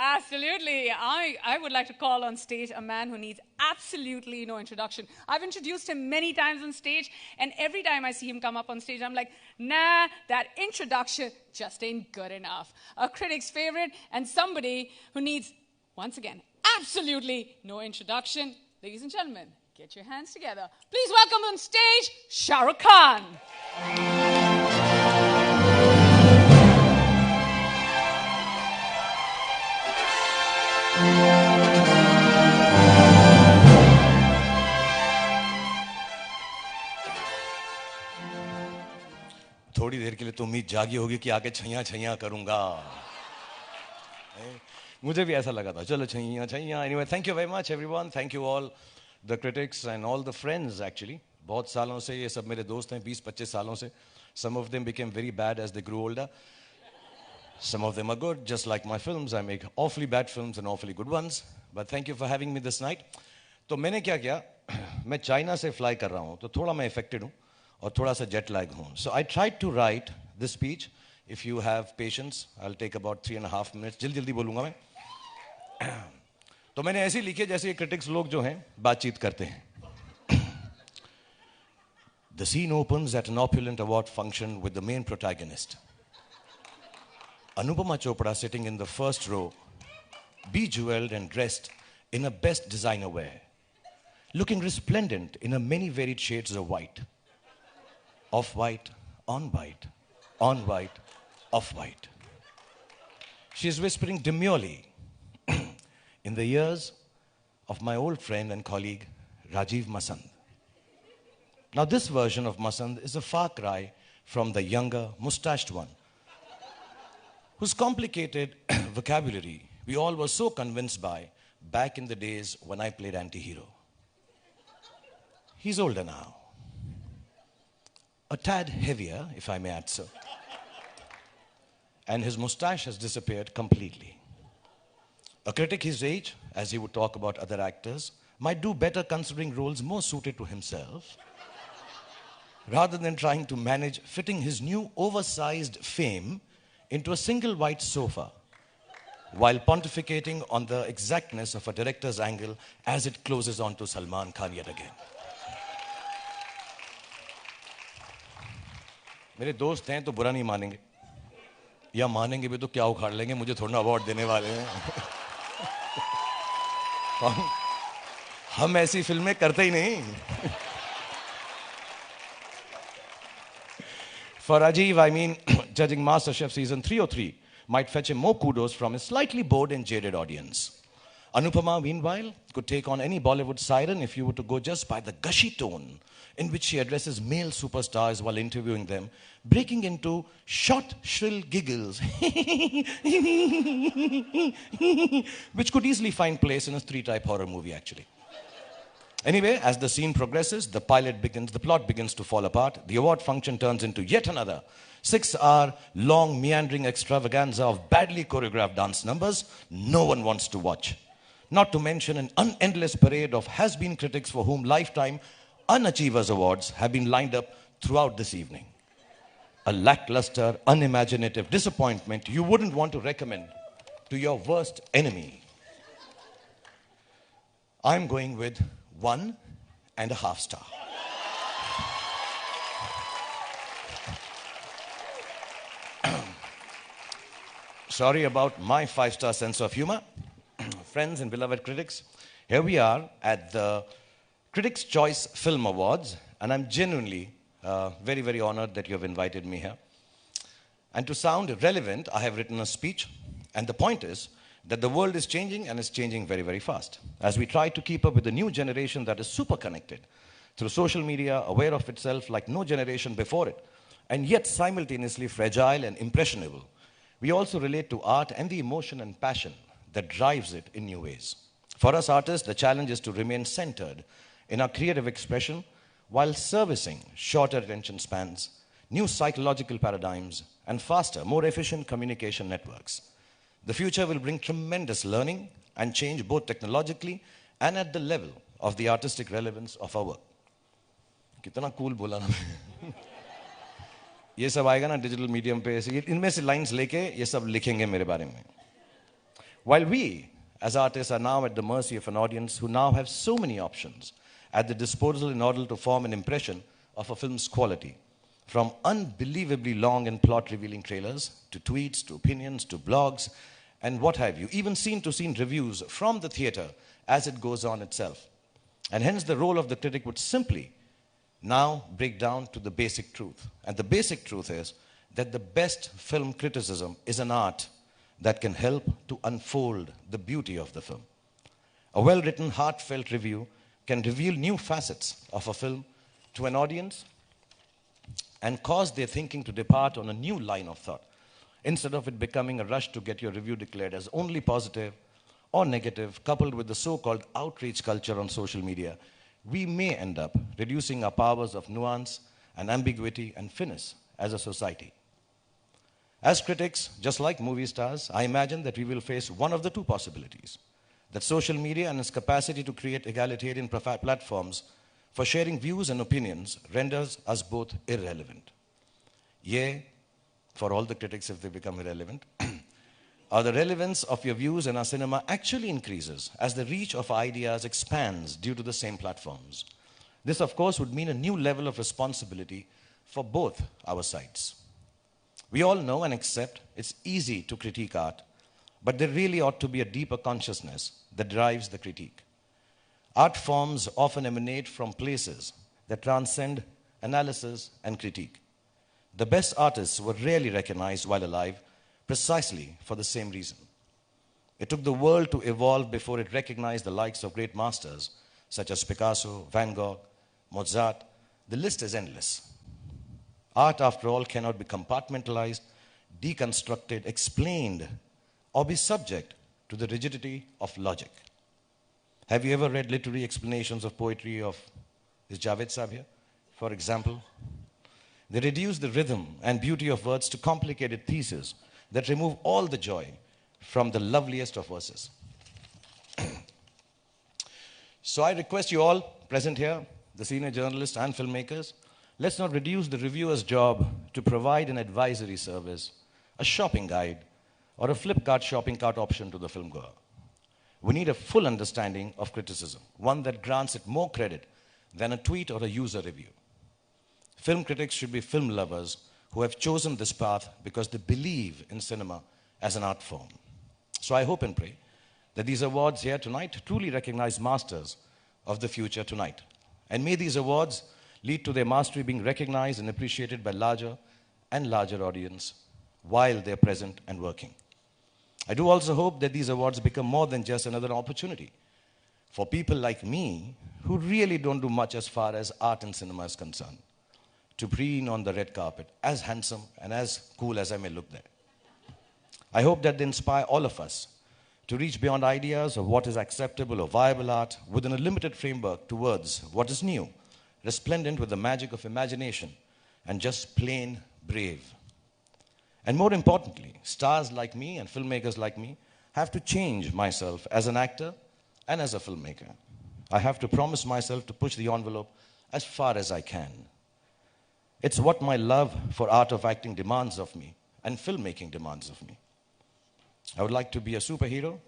Absolutely. I would like to call on stage a man who needs absolutely no introduction. I've introduced him many times on stage, and every time I see him come up on stage, I'm like, nah, that introduction just ain't good enough. A critic's favorite and somebody who needs, once again, absolutely no introduction. Ladies and gentlemen, get your hands together. Please welcome on stage, Shah Rukh Khan. थोड़ी देर के लिए तो उम्मीद जागी होगी कि आके छैया छैया करूंगा. मुझे भी ऐसा लगा था. चलो Chaiyya Chaiyya. Anyway, thank you very much everyone. Thank you all the critics and all the friends actually. बहुत सालों से ये सब मेरे दोस्त हैं, 20-25 सालों से. Some of them became very bad as they grew older. Some of them are good, just like my films. I make awfully bad films and awfully good ones. But thank you for having me this night. तो मैंने क्या किया? मैं China से fly कर रहा हूँ, तो थोड़ा मैं affected हूँ और थोड़ा सा jet lag हूँ. So I tried to write this speech. If you have patience, I'll take about 3.5 minutes. जल्दी बोलूँगा मैं. तो मैंने ऐसे लिखे जैसे ये critics लोग जो हैं बातचीत करते हैं. The scene opens at an opulent award function with the main protagonist, Anupama Chopra, sitting in the first row, bejeweled and dressed in her best designer wear, looking resplendent in her many varied shades of white. Off-white, on-white, on-white, off-white. She is whispering demurely in the ears of my old friend and colleague, Rajiv Masand. Now this version of Masand is a far cry from the younger, mustached one, whose complicated vocabulary we all were so convinced by back in the days when I played anti-hero. He's older now. A tad heavier, if I may add so. And his mustache has disappeared completely. A critic his age, as he would talk about other actors, might do better considering roles more suited to himself, rather than trying to manage fitting his new oversized fame into a single white sofa, while pontificating on the exactness of a director's angle as it closes onto Salman Khan yet again. मेरे दोस्त हैं तो बुरा नहीं मानेंगे, या मानेंगे भी तो क्या उखाड़ लेंगे, मुझे थोड़ा ना अवार्ड देने वाले हैं. हम ऐसी फिल्में करते ही नहीं. For Rajiv, I mean, judging MasterChef season 303 might fetch him more kudos from his slightly bored and jaded audience. Anupama, meanwhile, could take on any Bollywood siren if you were to go just by the gushy tone in which she addresses male superstars while interviewing them, breaking into short, shrill giggles, which could easily find place in a 3-type horror movie, actually. Anyway, as the scene progresses, the plot begins to fall apart. The award function turns into yet another 6-hour long meandering extravaganza of badly choreographed dance numbers no one wants to watch. Not to mention an endless parade of has-been critics for whom lifetime Unachievers Awards have been lined up throughout this evening. A lackluster, unimaginative disappointment you wouldn't want to recommend to your worst enemy. I'm going with 1.5 stars. Sorry about my 5-star sense of humor. Friends and beloved critics, here we are at the Critics' Choice Film Awards, and I'm genuinely very, very honored that you have invited me here. And to sound relevant, I have written a speech, and the point is that the world is changing, and it's changing very, very fast. As we try to keep up with the new generation that is super connected through social media, aware of itself like no generation before it, and yet simultaneously fragile and impressionable, we also relate to art and the emotion and passion that drives it in new ways. For us artists, the challenge is to remain centered in our creative expression while servicing shorter attention spans, new psychological paradigms, and faster, more efficient communication networks. The future will bring tremendous learning and change both technologically and at the level of the artistic relevance of our work. कितना cool बोला ना. ये सब आएगा ना digital medium पे, इनमें से लाइंस लेके ये सब लिखेंगे मेरे बारे में. While we, as artists, are now at the mercy of an audience who now have so many options at the disposal in order to form an impression of a film's quality, from unbelievably long and plot-revealing trailers, to tweets, to opinions, to blogs, and what have you, even scene-to-scene reviews from the theater as it goes on itself. And hence the role of the critic would simply now break down to the basic truth. And the basic truth is that the best film criticism is an art that can help to unfold the beauty of the film. A well-written, heartfelt review can reveal new facets of a film to an audience and cause their thinking to depart on a new line of thought, instead of it becoming a rush to get your review declared as only positive or negative, coupled with the so-called outrage culture on social media. We may end up reducing our powers of nuance and ambiguity and finesse as a society. As critics, just like movie stars, I imagine that we will face one of the two possibilities: that social media and its capacity to create egalitarian platforms for sharing views and opinions renders us both irrelevant. Yea, for all the critics if they become irrelevant, or the relevance of your views in our cinema actually increases as the reach of ideas expands due to the same platforms. This, of course, would mean a new level of responsibility for both our sides. We all know and accept it's easy to critique art, but there really ought to be a deeper consciousness that drives the critique. Art forms often emanate from places that transcend analysis and critique. The best artists were rarely recognized while alive, precisely for the same reason. It took the world to evolve before it recognized the likes of great masters such as Picasso, Van Gogh, Mozart. The list is endless. Art, after all, cannot be compartmentalized, deconstructed, explained, or be subject to the rigidity of logic. Have you ever read literary explanations of poetry of, is Javed Sahib here, for example? They reduce the rhythm and beauty of words to complicated theses that remove all the joy from the loveliest of verses. So I request you all present here, the senior journalists and filmmakers, let's not reduce the reviewer's job to provide an advisory service, a shopping guide, or a Flipkart shopping cart option to the filmgoer. We need a full understanding of criticism, one that grants it more credit than a tweet or a user review. Film critics should be film lovers who have chosen this path because they believe in cinema as an art form. So I hope and pray that these awards here tonight truly recognize masters of the future tonight. And may these awards lead to their mastery being recognized and appreciated by larger and larger audience while they're present and working. I do also hope that these awards become more than just another opportunity for people like me who really don't do much as far as art and cinema is concerned, to preen on the red carpet, as handsome and as cool as I may look there. I hope that they inspire all of us to reach beyond ideas of what is acceptable or viable art within a limited framework towards what is new, resplendent with the magic of imagination, and just plain brave. And more importantly, stars like me and filmmakers like me have to change myself as an actor and as a filmmaker. I have to promise myself to push the envelope as far as I can. It's what my love for art of acting demands of me and filmmaking demands of me. I would like to be a superhero,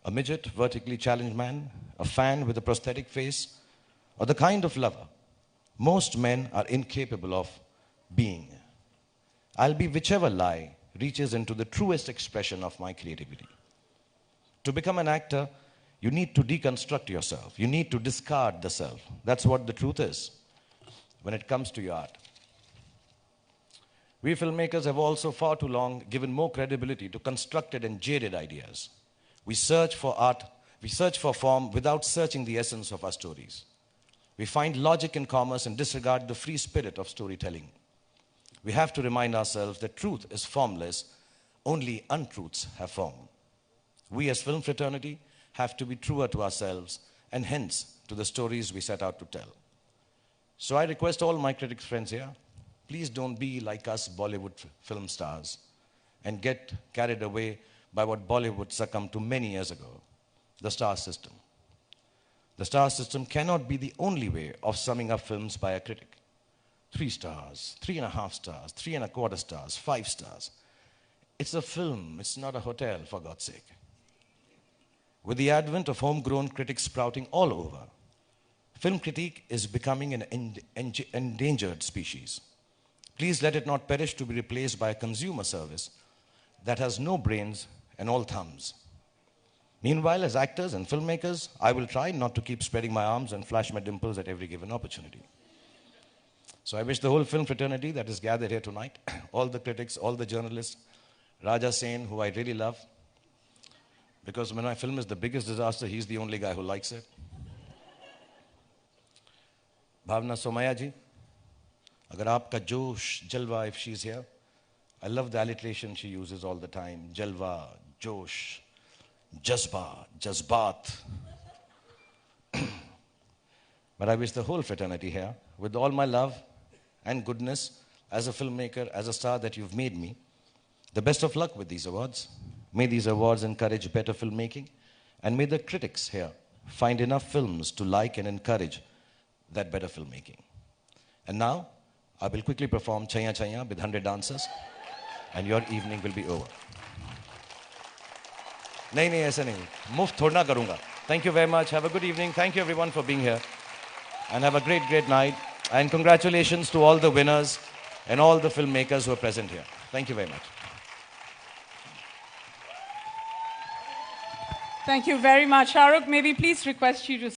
a midget, vertically challenged man, a fan with a prosthetic face, or the kind of lover most men are incapable of being. I'll be whichever lie reaches into the truest expression of my creativity. To become an actor, you need to deconstruct yourself. You need to discard the self. That's what the truth is when it comes to your art. We filmmakers have also far too long given more credibility to constructed and jaded ideas. We search for art, we search for form without searching the essence of our stories. We find logic in commerce and disregard the free spirit of storytelling. We have to remind ourselves that truth is formless, only untruths have form. We as film fraternity have to be truer to ourselves and hence to the stories we set out to tell. So I request all my critics friends here, please don't be like us Bollywood film stars and get carried away by what Bollywood succumbed to many years ago, the star system. The star system cannot be the only way of summing up films by a critic. 3 stars, 3.5 stars, 3.25 stars, 5 stars. It's a film, it's not a hotel, for God's sake. With the advent of homegrown critics sprouting all over, film critique is becoming an endangered species. Please let it not perish to be replaced by a consumer service that has no brains and all thumbs. Meanwhile, as actors and filmmakers, I will try not to keep spreading my arms and flash my dimples at every given opportunity. So I wish the whole film fraternity that is gathered here tonight, all the critics, all the journalists, Raja Sen, who I really love, because when my film is the biggest disaster, he's the only guy who likes it. Bhavna Somaya ji, agar aapka josh, jalwa, if she's here, I love the alliteration she uses all the time. Jalwa, josh, jazba, jazbaat. But I wish the whole fraternity here, with all my love and goodness, as a filmmaker, as a star that you've made me, the best of luck with these awards. May these awards encourage better filmmaking, and may the critics here find enough films to like and encourage that better filmmaking. And now, I will quickly perform Chaiya Chaiya with 100 dancers, and your evening will be over. नहीं नहीं ऐसा नहीं मुफ्त थोड़ा करूँगा. Thank you very much. Have a good evening. Thank you everyone for being here, and have a great night. And congratulations to all the winners and all the filmmakers who are present here. Thank you very much. Thank you very much. Shah Rukh, may we please request you to